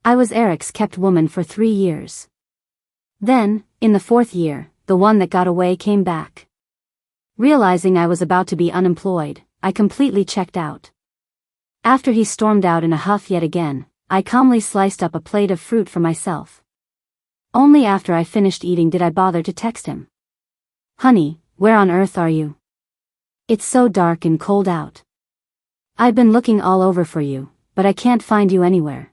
I was Eric's kept woman for 3 years. Then, in the 4th year, the one that got away came back. Realizing I was about to be unemployed, I completely checked out. After he stormed out in a huff yet again, I calmly sliced up a plate of fruit for myself. Only after I finished eating did I bother to text him. "Honey, where on earth are you? It's so dark and cold out. I've been looking all over for you, but I can't find you anywhere."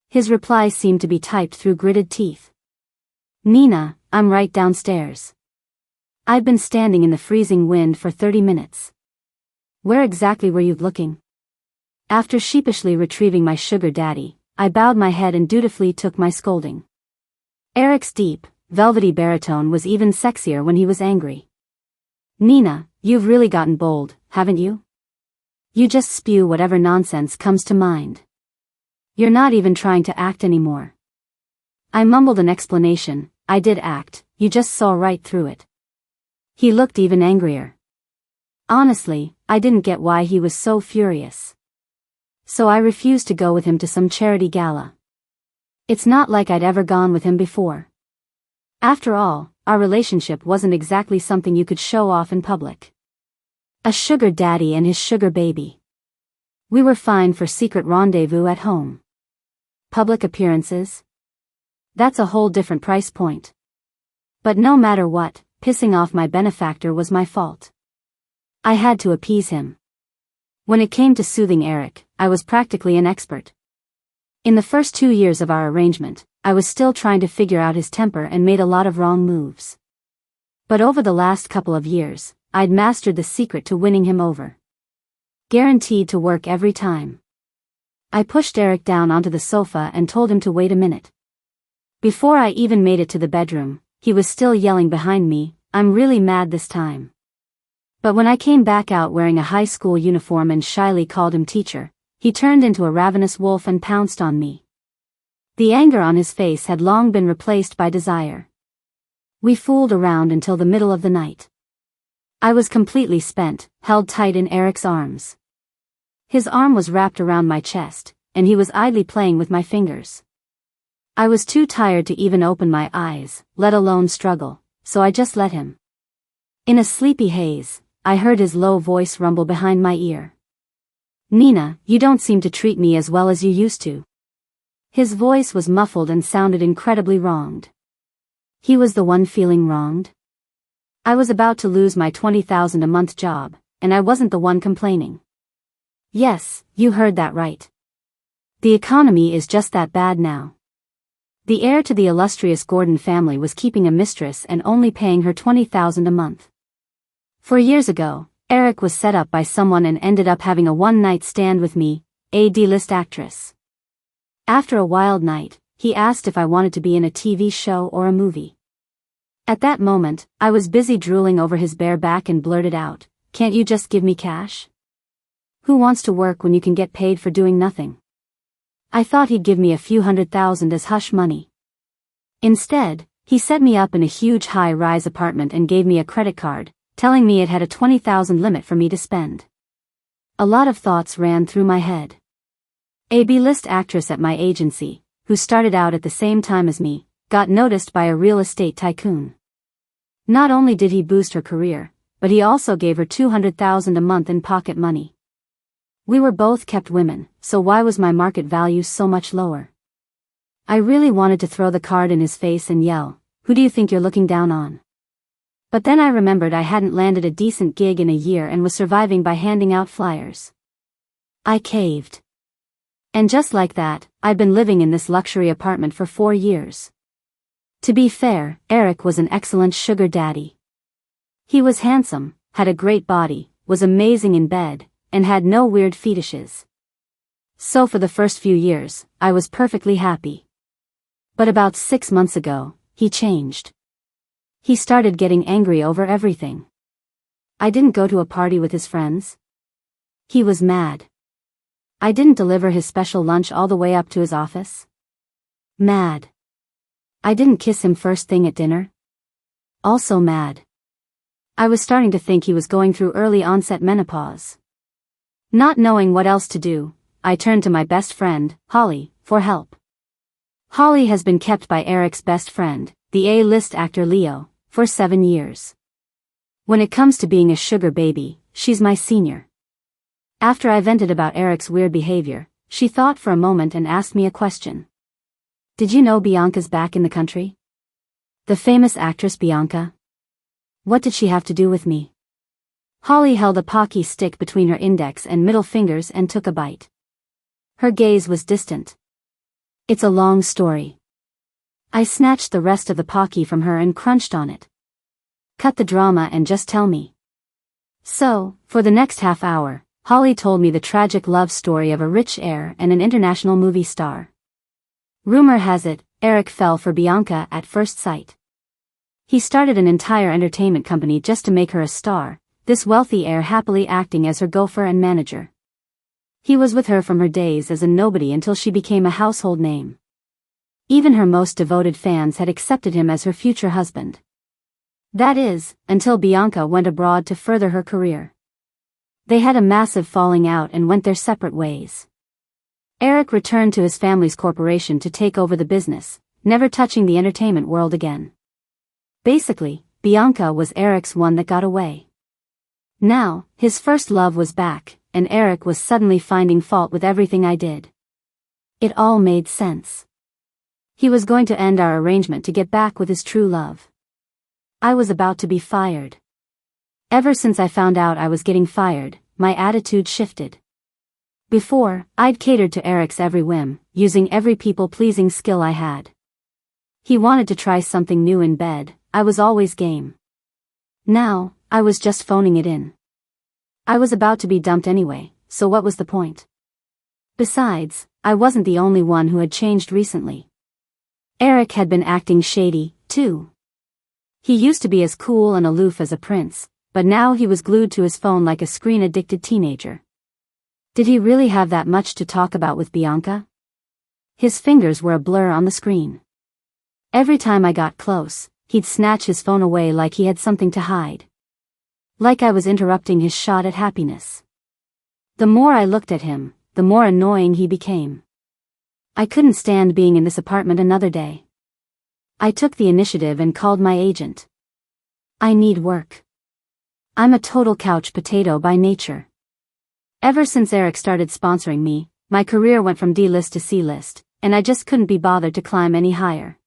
His reply seemed to be typed through gritted teeth. "Nina, I'm right downstairs. I've been standing in the freezing wind for 30 minutes. Where exactly were you looking?" After sheepishly retrieving my sugar daddy, I bowed my head and dutifully took my scolding. Eric's deep, velvety baritone was even sexier when he was angry. "Nina, you've really gotten bold, haven't you? You just spew whatever nonsense comes to mind. You're not even trying to act anymore." I mumbled an explanation. "I did act, you just saw right through it." He looked even angrier. Honestly, I didn't get why he was so furious. So I refused to go with him to some charity gala. It's not like I'd ever gone with him before. After all, our relationship wasn't exactly something you could show off in public. A sugar daddy and his sugar baby. We were fine for secret rendezvous at home. Public appearances? That's a whole different price point. But no matter what, pissing off my benefactor was my fault. I had to appease him. When it came to soothing Eric, I was practically an expert. In the first 2 years of our arrangement, I was still trying to figure out his temper and made a lot of wrong moves. But over the last couple of years, I'd mastered the secret to winning him over. Guaranteed to work every time. I pushed Eric down onto the sofa and told him to wait a minute. Before I even made it to the bedroom, he was still yelling behind me, "I'm really mad this time." But when I came back out wearing a high school uniform and shyly called him teacher, he turned into a ravenous wolf and pounced on me. The anger on his face had long been replaced by desire. We fooled around until the middle of the night. I was completely spent, held tight in Eric's arms. His arm was wrapped around my chest, and he was idly playing with my fingers. I was too tired to even open my eyes, let alone struggle, so I just let him. In a sleepy haze, I heard his low voice rumble behind my ear. "Nina, you don't seem to treat me as well as you used to." His voice was muffled and sounded incredibly wronged. He was the one feeling wronged? I was about to lose my $20,000 a month job, and I wasn't the one complaining. Yes, you heard that right. The economy is just that bad now. The heir to the illustrious Gordon family was keeping a mistress and only paying her $20,000 a month. 4 years ago, Eric was set up by someone and ended up having a one-night stand with me, a D-list actress. After a wild night, he asked if I wanted to be in a TV show or a movie. At that moment, I was busy drooling over his bare back and blurted out, "Can't you just give me cash? Who wants to work when you can get paid for doing nothing?" I thought he'd give me a few $100,000 as hush money. Instead, he set me up in a huge high-rise apartment and gave me a credit card, telling me it had a $20,000 limit for me to spend. A lot of thoughts ran through my head. A B-list actress at my agency, who started out at the same time as me, got noticed by a real estate tycoon. Not only did he boost her career, but he also gave her $200,000 a month in pocket money. We were both kept women, so why was my market value so much lower? I really wanted to throw the card in his face and yell, "Who do you think you're looking down on?" But then I remembered I hadn't landed a decent gig in a year and was surviving by handing out flyers. I caved. And just like that, I'd been living in this luxury apartment for 4 years. To be fair, Eric was an excellent sugar daddy. He was handsome, had a great body, was amazing in bed, and had no weird fetishes. So for the first few years, I was perfectly happy. But about 6 months ago, he changed. He started getting angry over everything. I didn't go to a party with his friends. He was mad. I didn't deliver his special lunch all the way up to his office. Mad. I didn't kiss him first thing at dinner. Also mad. I was starting to think he was going through early onset menopause. Not knowing what else to do, I turned to my best friend, Holly, for help. Holly has been kept by Eric's best friend, the A-list actor Leo, for 7 years. When it comes to being a sugar baby, she's my senior. After I vented about Eric's weird behavior, she thought for a moment and asked me a question. Did you know Bianca's back in the country? The famous actress Bianca? What did she have to do with me? Holly held a pocky stick between her index and middle fingers and took a bite. Her gaze was distant. It's a long story. I snatched the rest of the pocky from her and crunched on it. Cut the drama and just tell me. So, for the next half hour, Holly told me the tragic love story of a rich heir and an international movie star. Rumor has it, Eric fell for Bianca at first sight. He started an entire entertainment company just to make her a star, this wealthy heir happily acting as her gopher and manager. He was with her from her days as a nobody until she became a household name. Even her most devoted fans had accepted him as her future husband. That is, until Bianca went abroad to further her career. They had a massive falling out and went their separate ways. Eric returned to his family's corporation to take over the business, never touching the entertainment world again. Basically, Bianca was Eric's one that got away. Now, his first love was back, and Eric was suddenly finding fault with everything I did. It all made sense. He was going to end our arrangement to get back with his true love. I was about to be fired. Ever since I found out I was getting fired, my attitude shifted. Before, I'd catered to Eric's every whim, using every people-pleasing skill I had. He wanted to try something new in bed, I was always game. Now, I was just phoning it in. I was about to be dumped anyway, so what was the point? Besides, I wasn't the only one who had changed recently. Eric had been acting shady, too. He used to be as cool and aloof as a prince, but now he was glued to his phone like a screen-addicted teenager. Did he really have that much to talk about with Bianca? His fingers were a blur on the screen. Every time I got close, he'd snatch his phone away like he had something to hide. Like I was interrupting his shot at happiness. The more I looked at him, the more annoying he became. I couldn't stand being in this apartment another day. I took the initiative and called my agent. I need work. I'm a total couch potato by nature. Ever since Eric started sponsoring me, my career went from D-list to C-list, and I just couldn't be bothered to climb any higher.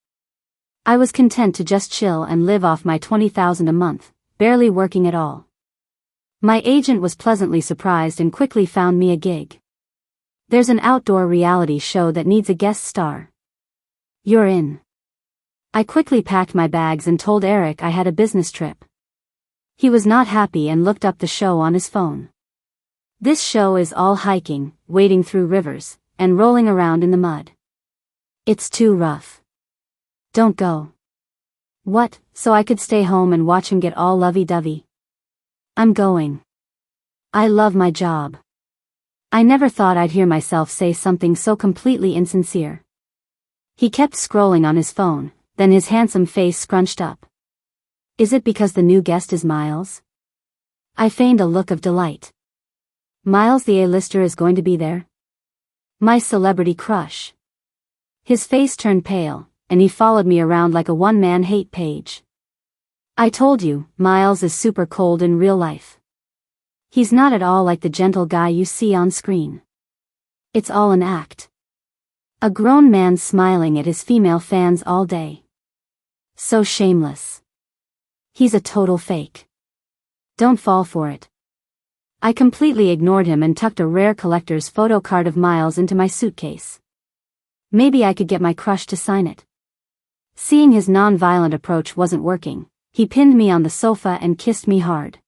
I was content to just chill and live off my $20,000 a month, barely working at all. My agent was pleasantly surprised and quickly found me a gig. There's an outdoor reality show that needs a guest star. You're in. I quickly packed my bags and told Eric I had a business trip. He was not happy and looked up the show on his phone. This show is all hiking, wading through rivers, and rolling around in the mud. It's too rough. Don't go. What, so I could stay home and watch him get all lovey-dovey? I'm going. I love my job. I never thought I'd hear myself say something so completely insincere. He kept scrolling on his phone, then his handsome face scrunched up. Is it because the new guest is Miles? I feigned a look of delight. Miles the A-lister is going to be there? My celebrity crush. His face turned pale, and he followed me around like a one-man hate page. I told you, Miles is super cold in real life. He's not at all like the gentle guy you see on screen. It's all an act. A grown man smiling at his female fans all day. So shameless. He's a total fake. Don't fall for it. I completely ignored him and tucked a rare collector's photo card of Miles into my suitcase. Maybe I could get my crush to sign it. Seeing his non-violent approach wasn't working, he pinned me on the sofa and kissed me hard.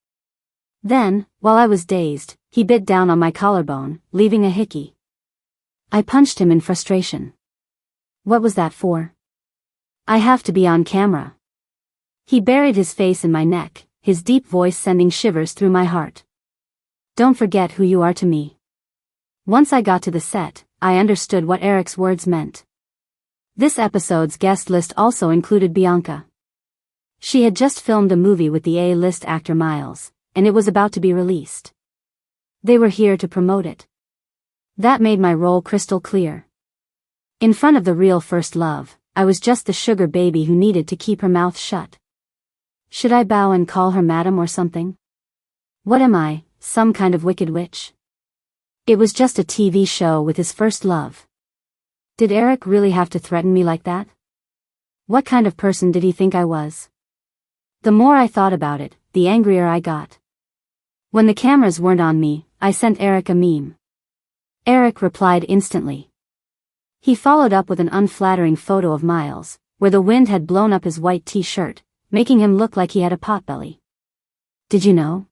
Then, while I was dazed, he bit down on my collarbone, leaving a hickey. I punched him in frustration. What was that for? I have to be on camera. He buried his face in my neck, his deep voice sending shivers through my heart. Don't forget who you are to me. Once I got to the set, I understood what Eric's words meant. This episode's guest list also included Bianca. She had just filmed a movie with the A-list actor Miles, and it was about to be released. They were here to promote it. That made my role crystal clear. In front of the real first love, I was just the sugar baby who needed to keep her mouth shut. Should I bow and call her madam or something? What am I, some kind of wicked witch? It was just a TV show with his first love. Did Eric really have to threaten me like that? What kind of person did he think I was? The more I thought about it, the angrier I got. When the cameras weren't on me, I sent Eric a meme. Eric replied instantly. He followed up with an unflattering photo of Miles, where the wind had blown up his white t-shirt, making him look like he had a potbelly. Did you know?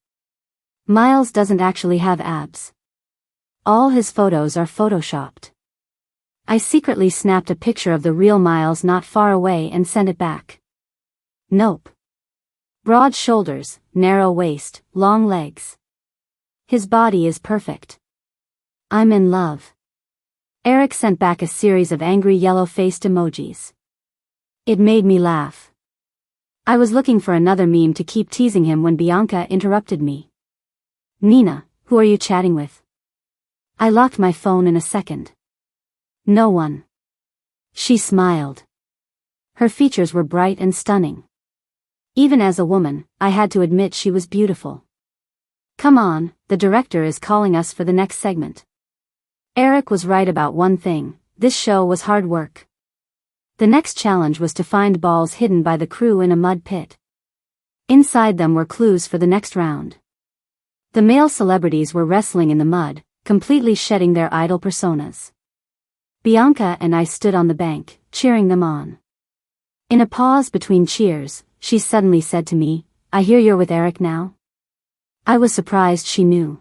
Miles doesn't actually have abs. All his photos are photoshopped. I secretly snapped a picture of the real Miles not far away and sent it back. Nope. Broad shoulders, narrow waist, long legs. His body is perfect. I'm in love. Eric sent back a series of angry yellow-faced emojis. It made me laugh. I was looking for another meme to keep teasing him when Bianca interrupted me. Nina, who are you chatting with? I locked my phone in a second. No one. She smiled. Her features were bright and stunning. Even as a woman, I had to admit she was beautiful. Come on, the director is calling us for the next segment. Eric was right about one thing, this show was hard work. The next challenge was to find balls hidden by the crew in a mud pit. Inside them were clues for the next round. The male celebrities were wrestling in the mud, completely shedding their idol personas. Bianca and I stood on the bank, cheering them on. In a pause between cheers, she suddenly said to me, I hear you're with Eric now? I was surprised she knew.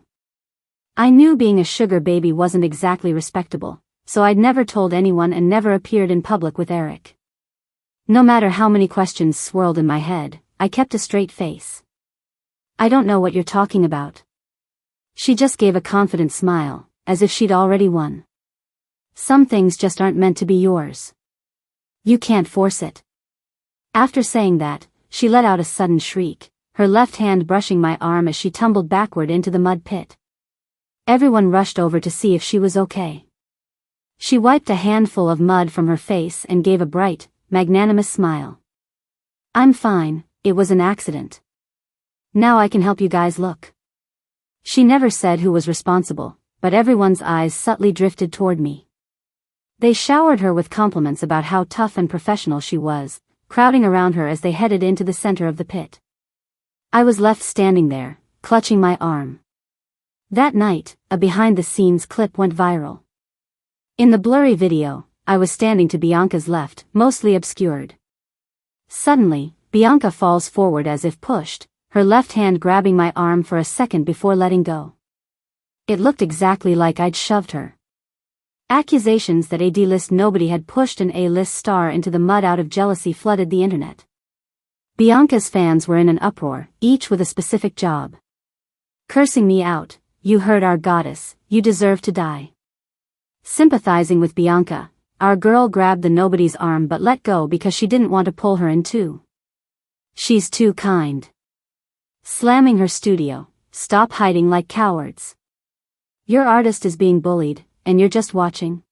I knew being a sugar baby wasn't exactly respectable, so I'd never told anyone and never appeared in public with Eric. No matter how many questions swirled in my head, I kept a straight face. I don't know what you're talking about. She just gave a confident smile, as if she'd already won. Some things just aren't meant to be yours. You can't force it. After saying that, she let out a sudden shriek, her left hand brushing my arm as she tumbled backward into the mud pit. Everyone rushed over to see if she was okay. She wiped a handful of mud from her face and gave a bright, magnanimous smile. I'm fine, it was an accident. Now I can help you guys look. She never said who was responsible, but everyone's eyes subtly drifted toward me. They showered her with compliments about how tough and professional she was, crowding around her as they headed into the center of the pit. I was left standing there, clutching my arm. That night, a behind-the-scenes clip went viral. In the blurry video, I was standing to Bianca's left, mostly obscured. Suddenly, Bianca falls forward as if pushed, her left hand grabbing my arm for a second before letting go. It looked exactly like I'd shoved her. Accusations that a D-list nobody had pushed an A-list star into the mud out of jealousy flooded the internet. Bianca's fans were in an uproar, each with a specific job. Cursing me out, you hurt our goddess, you deserve to die. Sympathizing with Bianca, our girl grabbed the nobody's arm but let go because she didn't want to pull her in too. She's too kind. Slamming her studio, stop hiding like cowards. Your artist is being bullied, and you're just watching.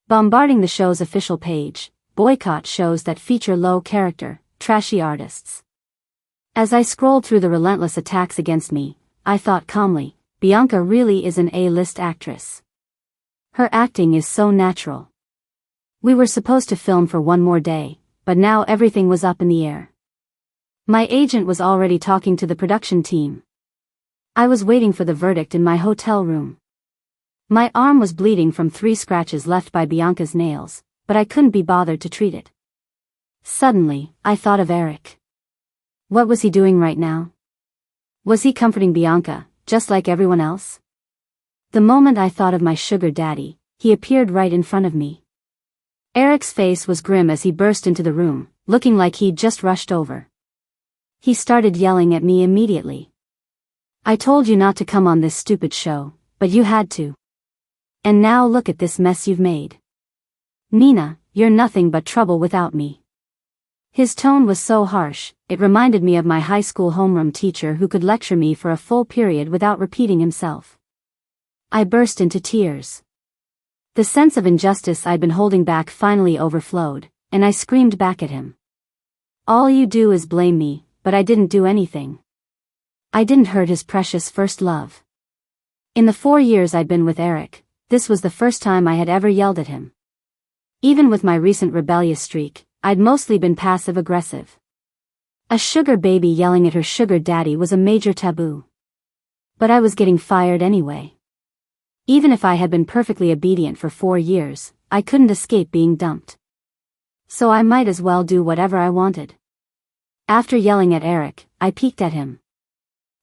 Bombarding the show's official page, boycott shows that feature low character, trashy artists. As I scrolled through the relentless attacks against me, I thought calmly, Bianca really is an A-list actress. Her acting is so natural. We were supposed to film for one more day, but now everything was up in the air. My agent was already talking to the production team. I was waiting for the verdict in my hotel room. My arm was bleeding from 3 scratches left by Bianca's nails, but I couldn't be bothered to treat it. Suddenly, I thought of Eric. What was he doing right now? Was he comforting Bianca, just like everyone else? The moment I thought of my sugar daddy, he appeared right in front of me. Eric's face was grim as he burst into the room, looking like he'd just rushed over. He started yelling at me immediately. I told you not to come on this stupid show, but you had to. And now look at this mess you've made. Nina, you're nothing but trouble without me. His tone was so harsh, it reminded me of my high school homeroom teacher who could lecture me for a full period without repeating himself. I burst into tears. The sense of injustice I'd been holding back finally overflowed, and I screamed back at him. All you do is blame me, but I didn't do anything. I didn't hurt his precious first love. In the 4 years I'd been with Eric, this was the first time I had ever yelled at him. Even with my recent rebellious streak, I'd mostly been passive-aggressive. A sugar baby yelling at her sugar daddy was a major taboo. But I was getting fired anyway. Even if I had been perfectly obedient for 4 years, I couldn't escape being dumped. So I might as well do whatever I wanted. After yelling at Eric, I peeked at him.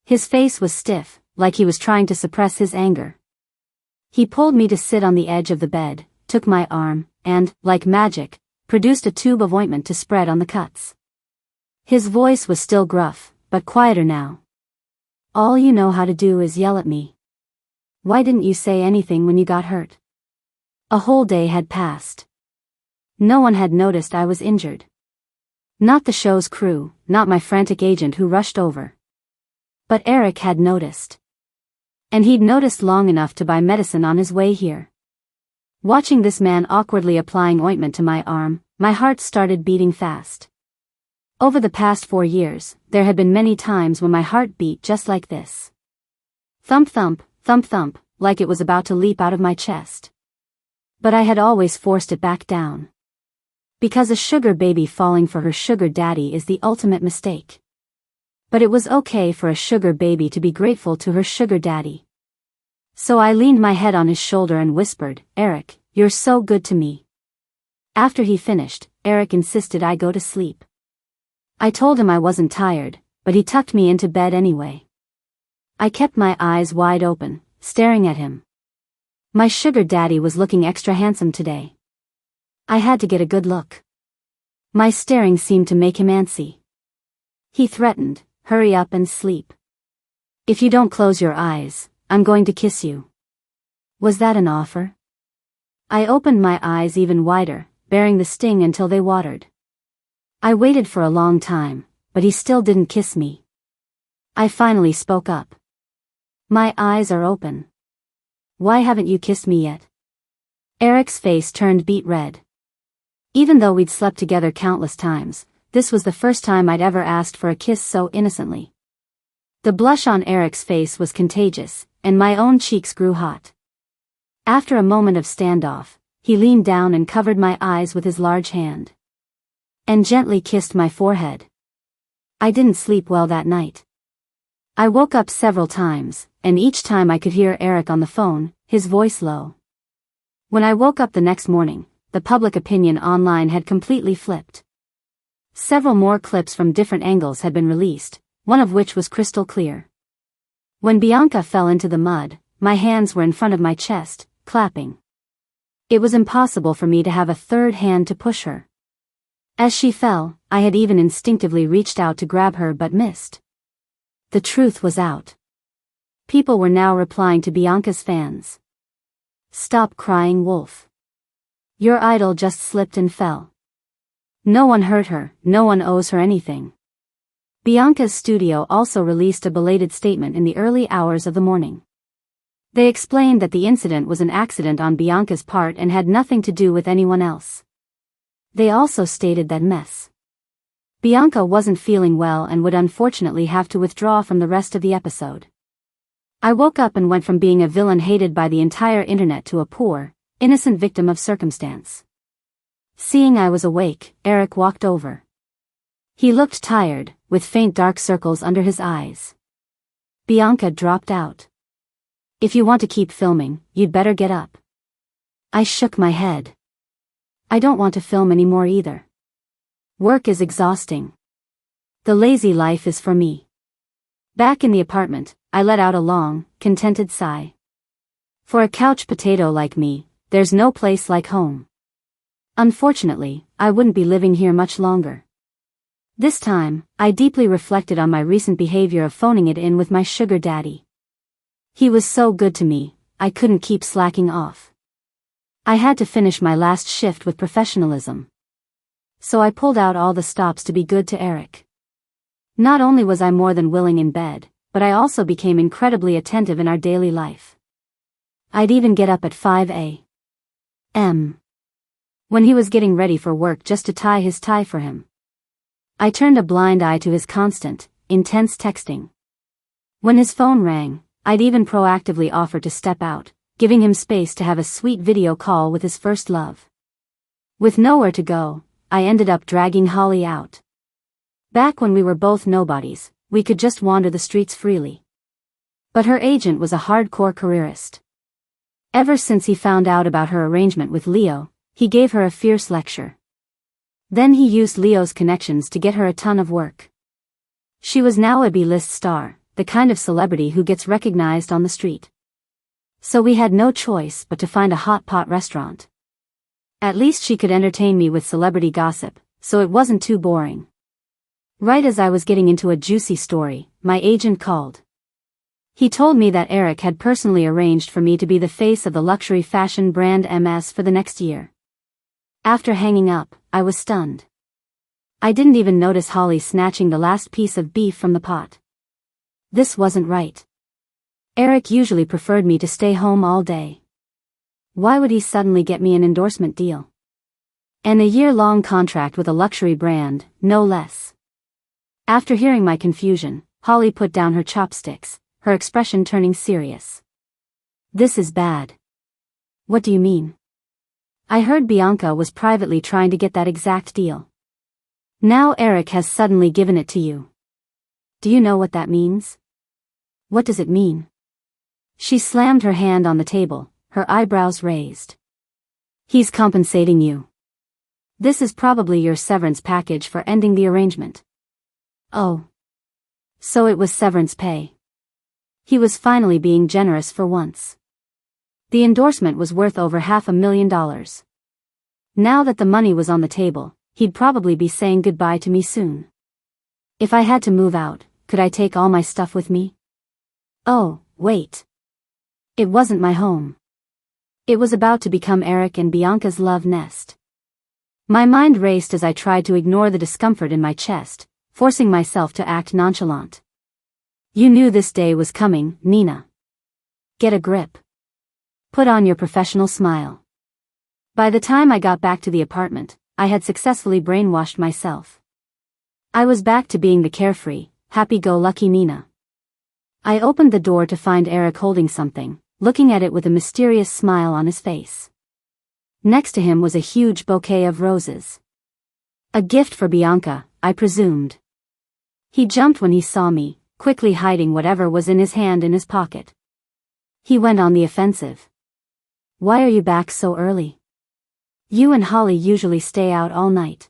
His face was stiff, like he was trying to suppress his anger. He pulled me to sit on the edge of the bed, took my arm, and, like magic, produced a tube of ointment to spread on the cuts. His voice was still gruff, but quieter now. All you know how to do is yell at me. Why didn't you say anything when you got hurt? A whole day had passed. No one had noticed I was injured. Not the show's crew, not my frantic agent who rushed over. But Eric had noticed. And he'd noticed long enough to buy medicine on his way here. Watching this man awkwardly applying ointment to my arm, my heart started beating fast. Over the past 4 years, there had been many times when my heart beat just like this. Thump thump, thump thump, like it was about to leap out of my chest. But I had always forced it back down. Because a sugar baby falling for her sugar daddy is the ultimate mistake. But it was okay for a sugar baby to be grateful to her sugar daddy. So I leaned my head on his shoulder and whispered, Eric, you're so good to me. After he finished, Eric insisted I go to sleep. I told him I wasn't tired, but he tucked me into bed anyway. I kept my eyes wide open, staring at him. My sugar daddy was looking extra handsome today. I had to get a good look. My staring seemed to make him antsy. He threatened, hurry up and sleep. If you don't close your eyes, I'm going to kiss you. Was that an offer? I opened my eyes even wider, bearing the sting until they watered. I waited for a long time, but he still didn't kiss me. I finally spoke up. My eyes are open. Why haven't you kissed me yet? Eric's face turned beet red. Even though we'd slept together countless times, this was the first time I'd ever asked for a kiss so innocently. The blush on Eric's face was contagious, and my own cheeks grew hot. After a moment of standoff, he leaned down and covered my eyes with his large hand. And gently kissed my forehead. I didn't sleep well that night. I woke up several times, and each time I could hear Eric on the phone, his voice low. When I woke up the next morning, the public opinion online had completely flipped. Several more clips from different angles had been released, one of which was crystal clear. When Bianca fell into the mud, my hands were in front of my chest, clapping. It was impossible for me to have a third hand to push her. As she fell, I had even instinctively reached out to grab her but missed. The truth was out. People were now replying to Bianca's fans. Stop crying, wolf. Your idol just slipped and fell. No one hurt her, no one owes her anything. Bianca's studio also released a belated statement in the early hours of the morning. They explained that the incident was an accident on Bianca's part and had nothing to do with anyone else. They also stated that Bianca wasn't feeling well and would unfortunately have to withdraw from the rest of the episode. I woke up and went from being a villain hated by the entire internet to a poor, innocent victim of circumstance. Seeing I was awake, Eric walked over. He looked tired, with faint dark circles under his eyes. Bianca dropped out. If you want to keep filming, you'd better get up. I shook my head. I don't want to film anymore either. Work is exhausting. The lazy life is for me. Back in the apartment, I let out a long, contented sigh. For a couch potato like me, there's no place like home. Unfortunately, I wouldn't be living here much longer. This time, I deeply reflected on my recent behavior of phoning it in with my sugar daddy. He was so good to me, I couldn't keep slacking off. I had to finish my last shift with professionalism. So I pulled out all the stops to be good to Eric. Not only was I more than willing in bed, but I also became incredibly attentive in our daily life. I'd even get up at 5 a.m. When he was getting ready for work just to tie his tie for him. I turned a blind eye to his constant, intense texting. When his phone rang, I'd even proactively offer to step out, giving him space to have a sweet video call with his first love. With nowhere to go, I ended up dragging Holly out. Back when we were both nobodies, we could just wander the streets freely. But her agent was a hardcore careerist. Ever since he found out about her arrangement with Leo, he gave her a fierce lecture. Then he used Leo's connections to get her a ton of work. She was now a B-list star, the kind of celebrity who gets recognized on the street. So we had no choice but to find a hot pot restaurant. At least she could entertain me with celebrity gossip, so it wasn't too boring. Right as I was getting into a juicy story, my agent called. He told me that Eric had personally arranged for me to be the face of the luxury fashion brand MS for the next year. After hanging up, I was stunned. I didn't even notice Holly snatching the last piece of beef from the pot. This wasn't right. Eric usually preferred me to stay home all day. Why would he suddenly get me an endorsement deal? And a year-long contract with a luxury brand, no less. After hearing my confusion, Holly put down her chopsticks, her expression turning serious. This is bad. What do you mean? I heard Bianca was privately trying to get that exact deal. Now Eric has suddenly given it to you. Do you know what that means? What does it mean? She slammed her hand on the table, her eyebrows raised. He's compensating you. This is probably your severance package for ending the arrangement. Oh. So it was severance pay. He was finally being generous for once. The endorsement was worth over $500,000. Now that the money was on the table, he'd probably be saying goodbye to me soon. If I had to move out, could I take all my stuff with me? Oh, wait. It wasn't my home. It was about to become Eric and Bianca's love nest. My mind raced as I tried to ignore the discomfort in my chest, forcing myself to act nonchalant. You knew this day was coming, Nina. Get a grip. Put on your professional smile. By the time I got back to the apartment, I had successfully brainwashed myself. I was back to being the carefree, happy-go-lucky Nina. I opened the door to find Eric holding something, looking at it with a mysterious smile on his face. Next to him was a huge bouquet of roses. A gift for Bianca, I presumed. He jumped when he saw me, quickly hiding whatever was in his hand in his pocket. He went on the offensive. Why are you back so early? You and Holly usually stay out all night.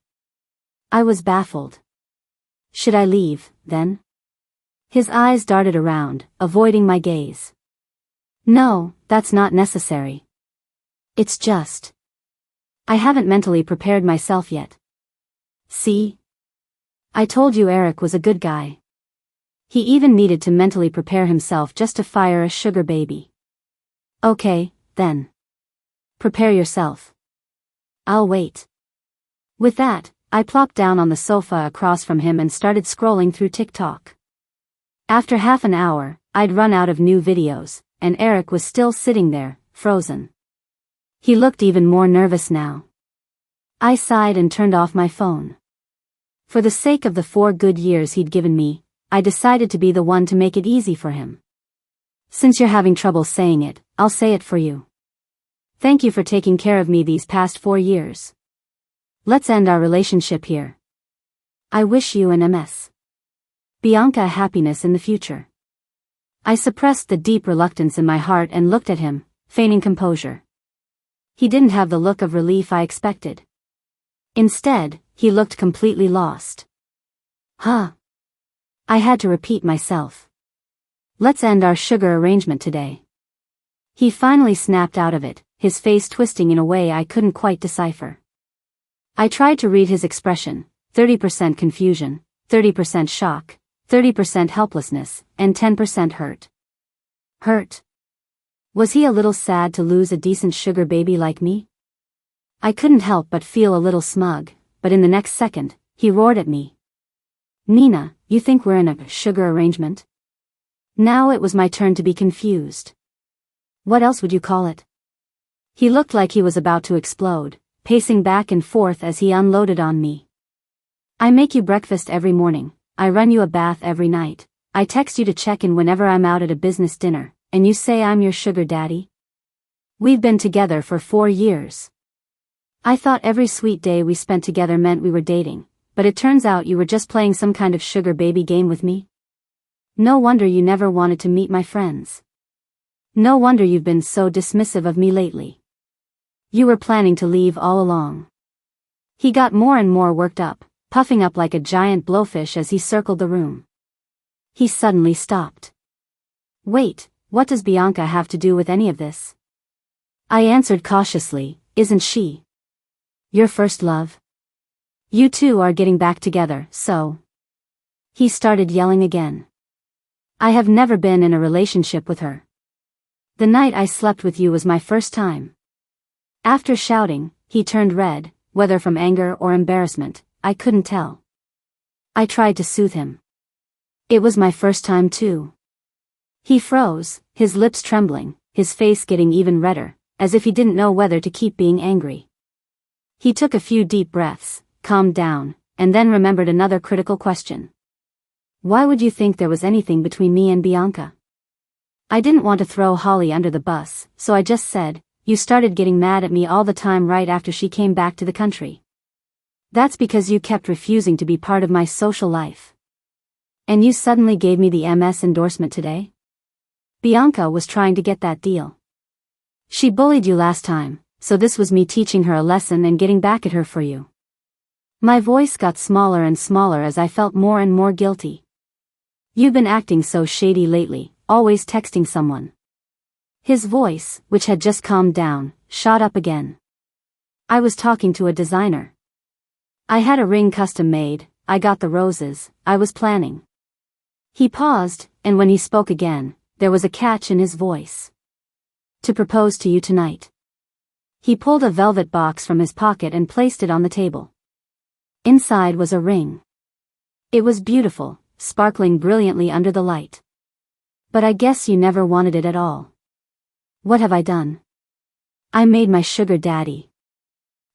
I was baffled. Should I leave, then? His eyes darted around, avoiding my gaze. No, that's not necessary. It's just. I haven't mentally prepared myself yet. See? I told you Eric was a good guy. He even needed to mentally prepare himself just to fire a sugar baby. Okay, then. Prepare yourself. I'll wait. With that, I plopped down on the sofa across from him and started scrolling through TikTok. After half an hour, I'd run out of new videos, and Eric was still sitting there, frozen. He looked even more nervous now. I sighed and turned off my phone. For the sake of the 4 good years he'd given me, I decided to be the one to make it easy for him. Since you're having trouble saying it, I'll say it for you. Thank you for taking care of me these past 4 years. Let's end our relationship here. I wish you and MS. Bianca happiness in the future. I suppressed the deep reluctance in my heart and looked at him, feigning composure. He didn't have the look of relief I expected. Instead, he looked completely lost. Huh. I had to repeat myself. Let's end our sugar arrangement today. He finally snapped out of it, his face twisting in a way I couldn't quite decipher. I tried to read his expression, 30% confusion, 30% shock, 30% helplessness, and 10% hurt. Hurt? Was he a little sad to lose a decent sugar baby like me? I couldn't help but feel a little smug, but in the next second, he roared at me. Nina, you think we're in a sugar arrangement? Now it was my turn to be confused. What else would you call it? He looked like he was about to explode, pacing back and forth as he unloaded on me. I make you breakfast every morning, I run you a bath every night, I text you to check in whenever I'm out at a business dinner, and you say I'm your sugar daddy? We've been together for 4 years. I thought every sweet day we spent together meant we were dating, but it turns out you were just playing some kind of sugar baby game with me? No wonder you never wanted to meet my friends. No wonder you've been so dismissive of me lately. You were planning to leave all along. He got more and more worked up, puffing up like a giant blowfish as he circled the room. He suddenly stopped. Wait, what does Bianca have to do with any of this? I answered cautiously, isn't she your first love? You two are getting back together, so. He started yelling again. I have never been in a relationship with her. The night I slept with you was my first time. After shouting, he turned red, whether from anger or embarrassment, I couldn't tell. I tried to soothe him. It was my first time too. He froze, his lips trembling, his face getting even redder, as if he didn't know whether to keep being angry. He took a few deep breaths, calmed down, and then remembered another critical question. Why would you think there was anything between me and Bianca? I didn't want to throw Holly under the bus, so I just said, you started getting mad at me all the time right after she came back to the country. That's because you kept refusing to be part of my social life. And you suddenly gave me the MS endorsement today? Bianca was trying to get that deal. She bullied you last time, so this was me teaching her a lesson and getting back at her for you. My voice got smaller and smaller as I felt more and more guilty. You've been acting so shady lately, always texting someone. His voice, which had just calmed down, shot up again. I was talking to a designer. I had a ring custom made, I got the roses, I was planning. He paused, and when he spoke again, there was a catch in his voice. To propose to you tonight. He pulled a velvet box from his pocket and placed it on the table. Inside was a ring. It was beautiful, sparkling brilliantly under the light. But I guess you never wanted it at all. What have I done? I made my sugar daddy.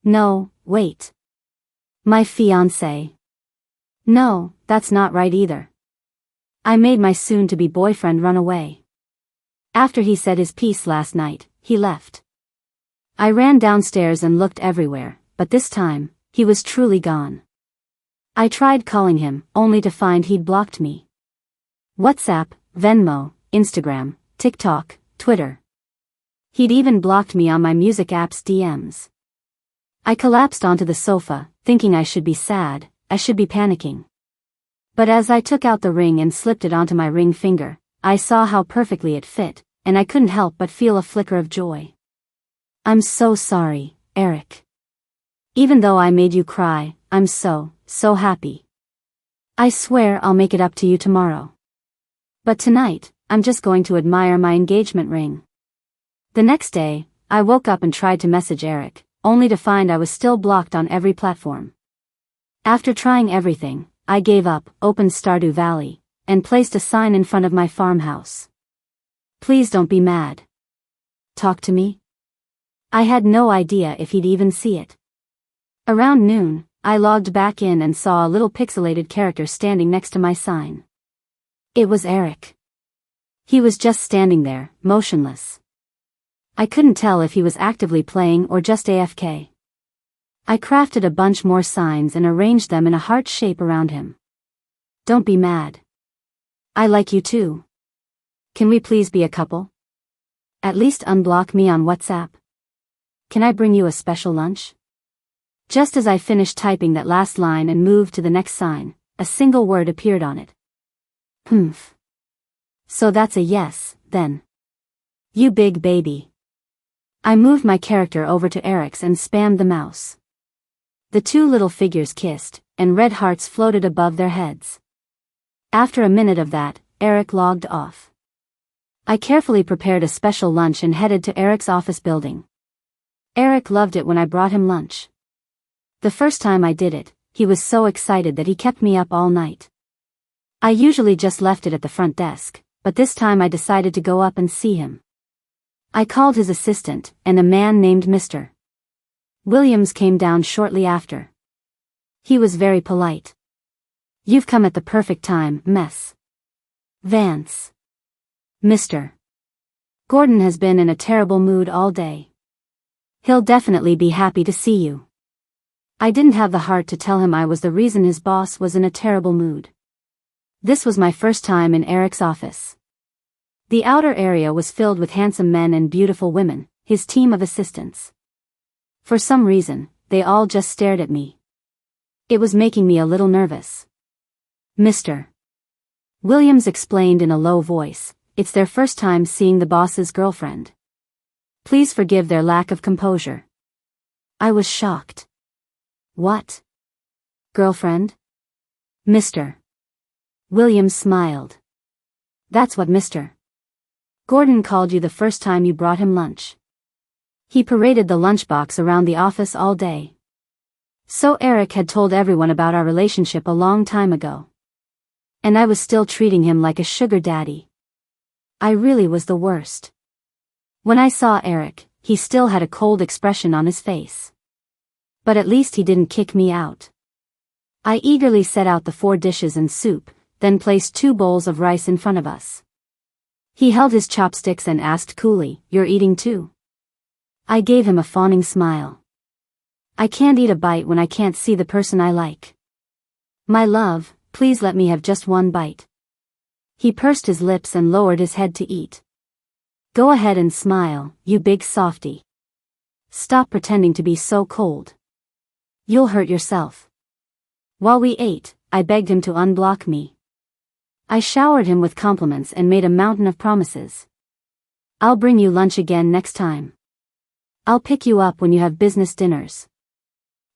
No, wait. My fiancé. No, that's not right either. I made my soon-to-be boyfriend run away. After he said his piece last night, he left. I ran downstairs and looked everywhere, but this time, he was truly gone. I tried calling him, only to find he'd blocked me. WhatsApp, Venmo, Instagram, TikTok, Twitter. He'd even blocked me on my music app's DMs. I collapsed onto the sofa, thinking I should be sad, I should be panicking. But as I took out the ring and slipped it onto my ring finger, I saw how perfectly it fit, and I couldn't help but feel a flicker of joy. I'm so sorry, Eric. Even though I made you cry, I'm so happy. I swear I'll make it up to you tomorrow. But tonight, I'm just going to admire my engagement ring. The next day, I woke up and tried to message Eric, only to find I was still blocked on every platform. After trying everything, I gave up, opened Stardew Valley, and placed a sign in front of my farmhouse. Please don't be mad. Talk to me? I had no idea if he'd even see it. Around noon, I logged back in and saw a little pixelated character standing next to my sign. It was Eric. He was just standing there, motionless. I couldn't tell if he was actively playing or just AFK. I crafted a bunch more signs and arranged them in a heart shape around him. Don't be mad. I like you too. Can we please be a couple? At least unblock me on WhatsApp. Can I bring you a special lunch? Just as I finished typing that last line and moved to the next sign, a single word appeared on it. Humph. So that's a yes, then. You big baby. I moved my character over to Eric's and spammed the mouse. The two little figures kissed, and red hearts floated above their heads. After a minute of that, Eric logged off. I carefully prepared a special lunch and headed to Eric's office building. Eric loved it when I brought him lunch. The first time I did it, he was so excited that he kept me up all night. I usually just left it at the front desk, but this time I decided to go up and see him. I called his assistant, and a man named Mr. Williams came down shortly after. He was very polite. "You've come at the perfect time, Miss Vance. Mr. Gordon has been in a terrible mood all day. He'll definitely be happy to see you." I didn't have the heart to tell him I was the reason his boss was in a terrible mood. This was my first time in Eric's office. The outer area was filled with handsome men and beautiful women, his team of assistants. For some reason, they all just stared at me. It was making me a little nervous. Mr. Williams explained in a low voice, "It's their first time seeing the boss's girlfriend. Please forgive their lack of composure." I was shocked. "What? Girlfriend?" Mr. Williams smiled. "That's what Mr. Gordon called you the first time you brought him lunch. He paraded the lunchbox around the office all day." So Eric had told everyone about our relationship a long time ago. And I was still treating him like a sugar daddy. I really was the worst. When I saw Eric, he still had a cold expression on his face. But at least he didn't kick me out. I eagerly set out the 4 dishes and soup, then placed 2 bowls of rice in front of us. He held his chopsticks and asked coolly, "You're eating too?" I gave him a fawning smile. I can't eat a bite when I can't see the person I like. "My love, please let me have just 1 bite." He pursed his lips and lowered his head to eat. "Go ahead and smile, you big softy. Stop pretending to be so cold. You'll hurt yourself." While we ate, I begged him to unblock me. I showered him with compliments and made a mountain of promises. "I'll bring you lunch again next time. I'll pick you up when you have business dinners.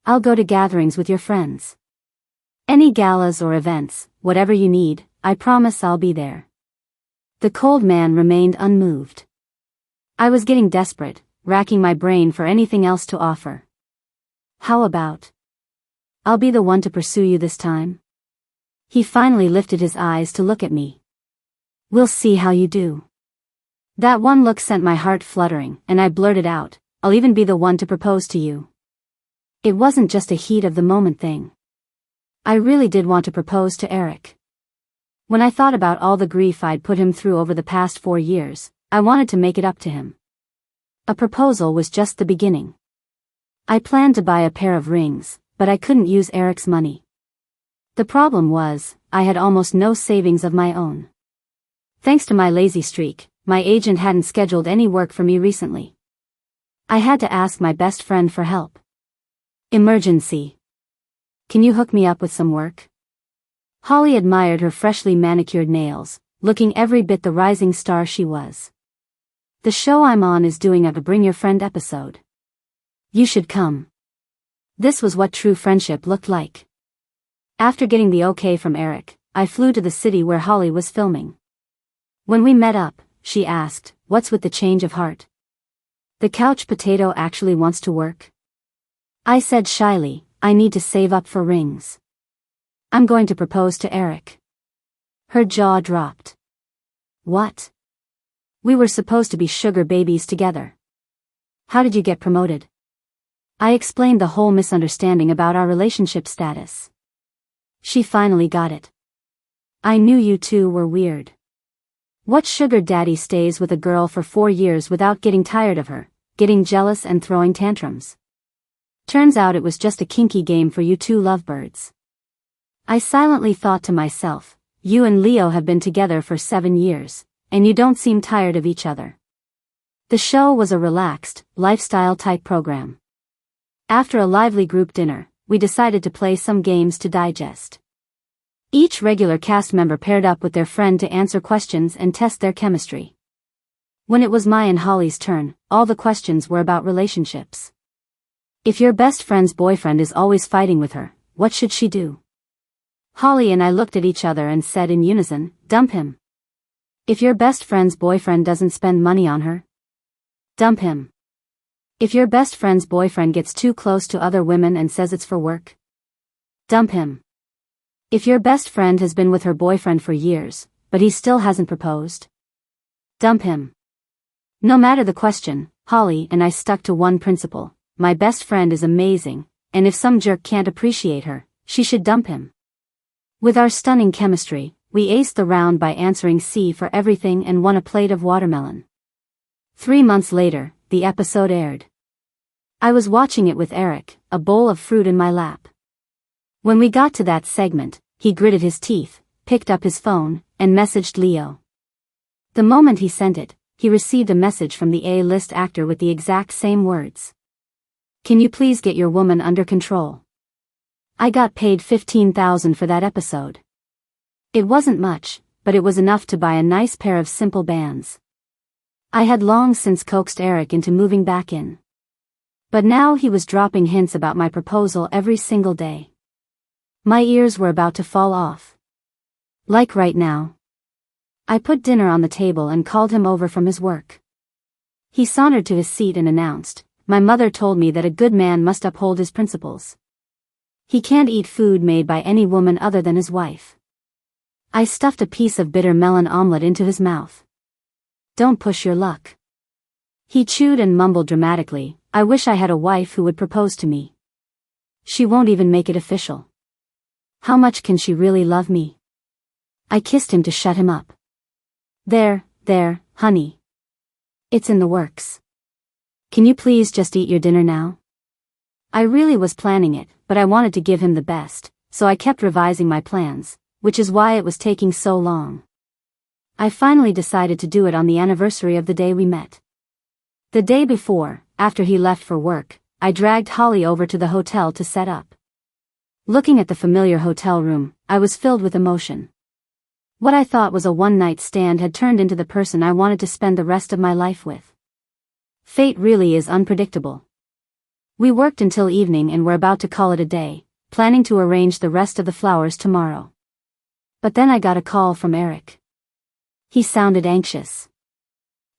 I'll go to gatherings with your friends. Any galas or events, whatever you need, I promise I'll be there." The cold man remained unmoved. I was getting desperate, racking my brain for anything else to offer. "How about, I'll be the one to pursue you this time?" He finally lifted his eyes to look at me. "We'll see how you do." That one look sent my heart fluttering, and I blurted out, "I'll even be the one to propose to you." It wasn't just a heat of the moment thing. I really did want to propose to Eric. When I thought about all the grief I'd put him through over the past 4 years, I wanted to make it up to him. A proposal was just the beginning. I planned to buy a pair of rings, but I couldn't use Eric's money. The problem was, I had almost no savings of my own. Thanks to my lazy streak, my agent hadn't scheduled any work for me recently. I had to ask my best friend for help. "Emergency. Can you hook me up with some work?" Holly admired her freshly manicured nails, looking every bit the rising star she was. "The show I'm on is doing a Bring Your Friend episode. You should come." This was what true friendship looked like. After getting the okay from Eric, I flew to the city where Holly was filming. When we met up, she asked, "What's with the change of heart? The couch potato actually wants to work?" I said shyly, "I need to save up for rings. I'm going to propose to Eric." Her jaw dropped. "What? We were supposed to be sugar babies together. How did you get promoted?" I explained the whole misunderstanding about our relationship status. She finally got it. "I knew you two were weird. What sugar daddy stays with a girl for 4 years without getting tired of her, getting jealous and throwing tantrums? Turns out it was just a kinky game for you two lovebirds." I silently thought to myself, "You and Leo have been together for 7 years, and you don't seem tired of each other." The show was a relaxed, lifestyle-type program. After a lively group dinner, we decided to play some games to digest. Each regular cast member paired up with their friend to answer questions and test their chemistry. When it was my and Holly's turn, all the questions were about relationships. If your best friend's boyfriend is always fighting with her, what should she do? Holly and I looked at each other and said in unison, "Dump him." If your best friend's boyfriend doesn't spend money on her, dump him. If your best friend's boyfriend gets too close to other women and says it's for work, dump him. If your best friend has been with her boyfriend for years, but he still hasn't proposed, dump him. No matter the question, Holly and I stuck to one principle: my best friend is amazing, and if some jerk can't appreciate her, she should dump him. With our stunning chemistry, we aced the round by answering C for everything and won a plate of watermelon. 3 months later, the episode aired. I was watching it with Eric, a bowl of fruit in my lap. When we got to that segment, he gritted his teeth, picked up his phone, and messaged Leo. The moment he sent it, he received a message from the A-list actor with the exact same words. "Can you please get your woman under control?" I got paid $15,000 for that episode. It wasn't much, but it was enough to buy a nice pair of simple Bands. I had long since coaxed Eric into moving back in. But now he was dropping hints about my proposal every single day. My ears were about to fall off. Like right now. I put dinner on the table and called him over from his work. He sauntered to his seat and announced, "My mother told me that a good man must uphold his principles. He can't eat food made by any woman other than his wife." I stuffed a piece of bitter melon omelette into his mouth. "Don't push your luck." He chewed and mumbled dramatically, "I wish I had a wife who would propose to me. She won't even make it official. How much can she really love me?" I kissed him to shut him up. There, honey. It's in the works. Can you please just eat your dinner now?" I really was planning it, but I wanted to give him the best, so I kept revising my plans, which is why it was taking so long. I finally decided to do it on the anniversary of the day we met. The day before, after he left for work, I dragged Holly over to the hotel to set up. Looking at the familiar hotel room, I was filled with emotion. What I thought was a one-night stand had turned into the person I wanted to spend the rest of my life with. Fate really is unpredictable. We worked until evening and were about to call it a day, planning to arrange the rest of the flowers tomorrow. But then I got a call from Eric. He sounded anxious.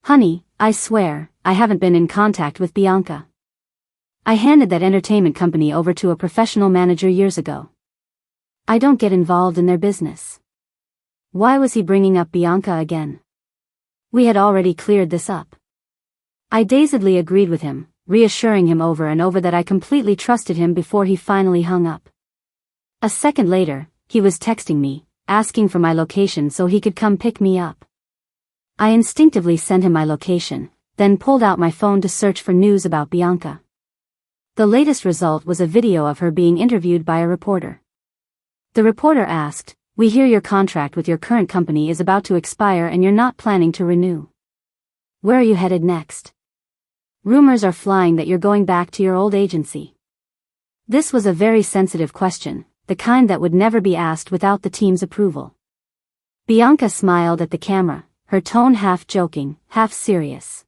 "Honey, I swear, I haven't been in contact with Bianca. I handed that entertainment company over to a professional manager years ago. I don't get involved in their business." Why was he bringing up Bianca again? We had already cleared this up. I dazedly agreed with him, reassuring him over and over that I completely trusted him before he finally hung up. A second later, he was texting me, asking for my location so he could come pick me up. I instinctively sent him my location, then pulled out my phone to search for news about Bianca. The latest result was a video of her being interviewed by a reporter. The reporter asked, "We hear your contract with your current company is about to expire and you're not planning to renew. Where are you headed next? Rumors are flying that you're going back to your old agency." This was a very sensitive question, the kind that would never be asked without the team's approval. Bianca smiled at the camera, her tone half joking, half serious.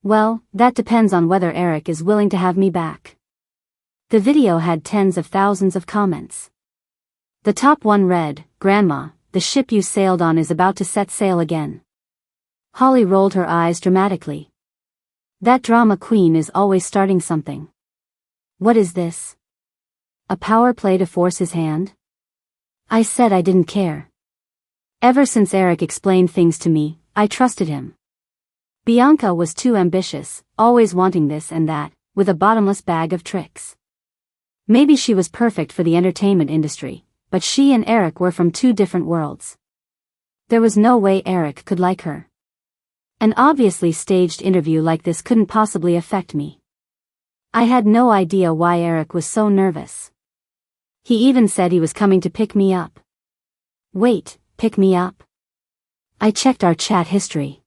"Well, that depends on whether Eric is willing to have me back." The video had tens of thousands of comments. The top one read, "Grandma, the ship you sailed on is about to set sail again." Holly rolled her eyes dramatically. That drama queen is always starting something. What is this? A power play to force his hand? I said I didn't care. Ever since Eric explained things to me, I trusted him. Bianca was too ambitious, always wanting this and that, with a bottomless bag of tricks. Maybe she was perfect for the entertainment industry, but she and Eric were from two different worlds. There was no way Eric could like her. An obviously staged interview like this couldn't possibly affect me. I had no idea why Eric was so nervous. He even said he was coming to pick me up. Wait, pick me up? I checked our chat history.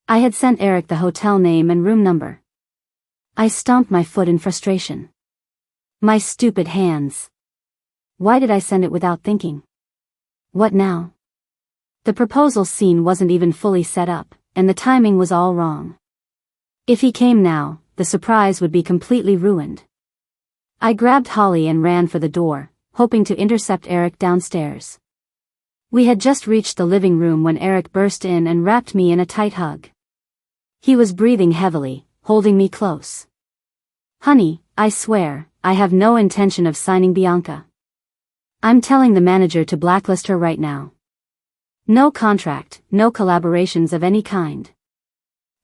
I had sent Eric the hotel name and room number. I stomped my foot in frustration. My stupid hands. Why did I send it without thinking? What now? The proposal scene wasn't even fully set up, and the timing was all wrong. If he came now, the surprise would be completely ruined. I grabbed Holly and ran for the door, hoping to intercept Eric downstairs. We had just reached the living room when Eric burst in and wrapped me in a tight hug. He was breathing heavily, holding me close. "Honey, I swear, I have no intention of signing Bianca. I'm telling the manager to blacklist her right now. No contract, no collaborations of any kind."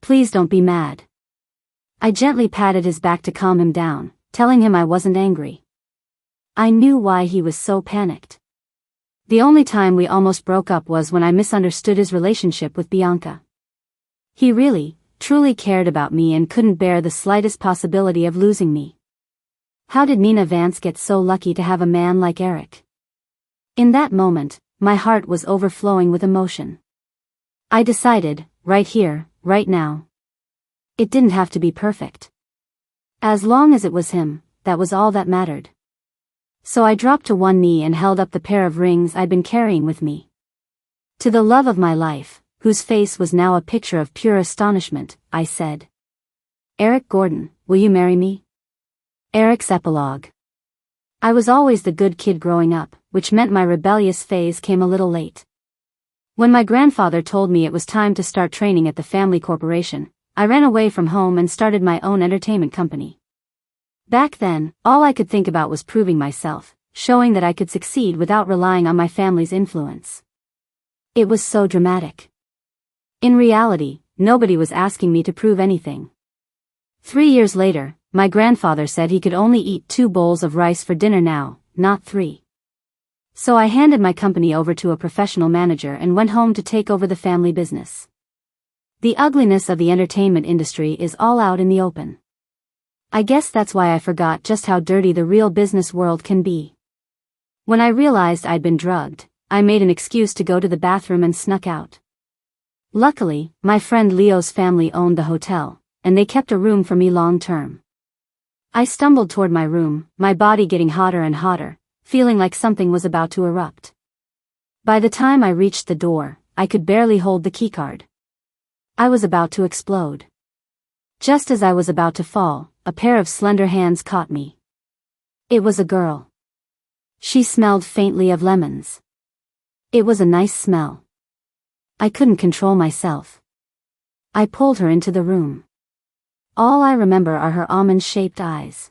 Please don't be mad. I gently patted his back to calm him down, telling him I wasn't angry. I knew why he was so panicked. The only time we almost broke up was when I misunderstood his relationship with Bianca. He really, truly cared about me and couldn't bear the slightest possibility of losing me. How did Nina Vance get so lucky to have a man like Eric? In that moment, my heart was overflowing with emotion. I decided, right here, right now. It didn't have to be perfect. As long as it was him, that was all that mattered. So I dropped to one knee and held up the pair of rings I'd been carrying with me. To the love of my life, whose face was now a picture of pure astonishment, I said, "Eric Gordon, will you marry me?" Eric's epilogue. I was always the good kid growing up, which meant my rebellious phase came a little late. When my grandfather told me it was time to start training at the family corporation, I ran away from home and started my own entertainment company. Back then, all I could think about was proving myself, showing that I could succeed without relying on my family's influence. It was so dramatic. In reality, nobody was asking me to prove anything. 3 years later, my grandfather said he could only eat 2 bowls of rice for dinner now, not 3. So I handed my company over to a professional manager and went home to take over the family business. The ugliness of the entertainment industry is all out in the open. I guess that's why I forgot just how dirty the real business world can be. When I realized I'd been drugged, I made an excuse to go to the bathroom and snuck out. Luckily, my friend Leo's family owned the hotel, and they kept a room for me long term. I stumbled toward my room, my body getting hotter and hotter, feeling like something was about to erupt. By the time I reached the door, I could barely hold the keycard. I was about to explode. Just as I was about to fall, a pair of slender hands caught me. It was a girl. She smelled faintly of lemons. It was a nice smell. I couldn't control myself. I pulled her into the room. All I remember are her almond-shaped eyes.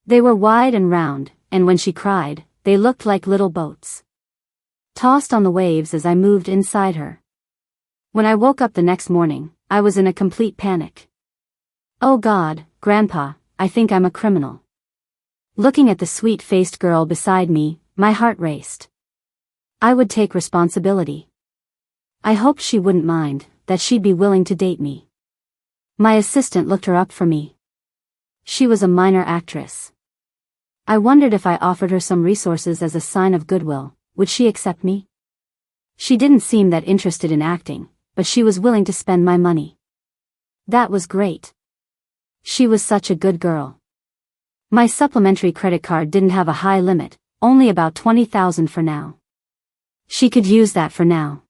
They were wide and round, and when she cried, they looked like little boats, tossed on the waves as I moved inside her. When I woke up the next morning, I was in a complete panic. Oh God, Grandpa, I think I'm a criminal. Looking at the sweet-faced girl beside me, my heart raced. I would take responsibility. I hoped she wouldn't mind, that she'd be willing to date me. My assistant looked her up for me. She was a minor actress. I wondered if I offered her some resources as a sign of goodwill, would she accept me? She didn't seem that interested in acting, but she was willing to spend my money. That was great. She was such a good girl. My supplementary credit card didn't have a high limit, only about $20,000 for now. She could use that for now.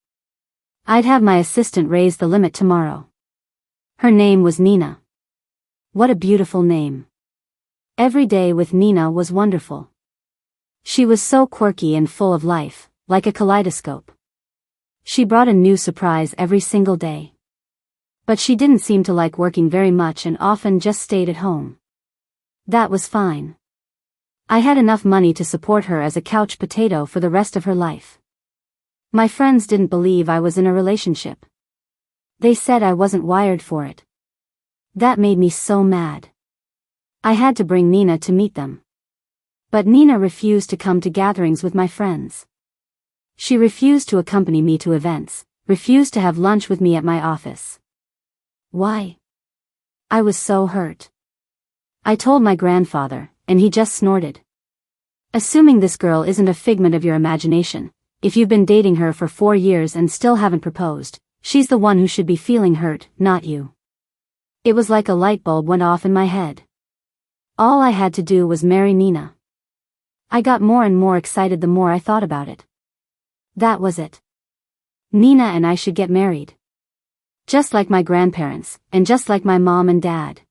I'd have my assistant raise the limit tomorrow. Her name was Nina. What a beautiful name. Every day with Nina was wonderful. She was so quirky and full of life, like a kaleidoscope. She brought a new surprise every single day. But she didn't seem to like working very much and often just stayed at home. That was fine. I had enough money to support her as a couch potato for the rest of her life. My friends didn't believe I was in a relationship. They said I wasn't wired for it. That made me so mad. I had to bring Nina to meet them. But Nina refused to come to gatherings with my friends. She refused to accompany me to events, refused to have lunch with me at my office. Why? I was so hurt. I told my grandfather, and he just snorted. Assuming this girl isn't a figment of your imagination, if you've been dating her for 4 years and still haven't proposed, she's the one who should be feeling hurt, not you. It was like a light bulb went off in my head. All I had to do was marry Nina. I got more and more excited the more I thought about it. That was it. Nina and I should get married. Just like my grandparents, and just like my mom and dad.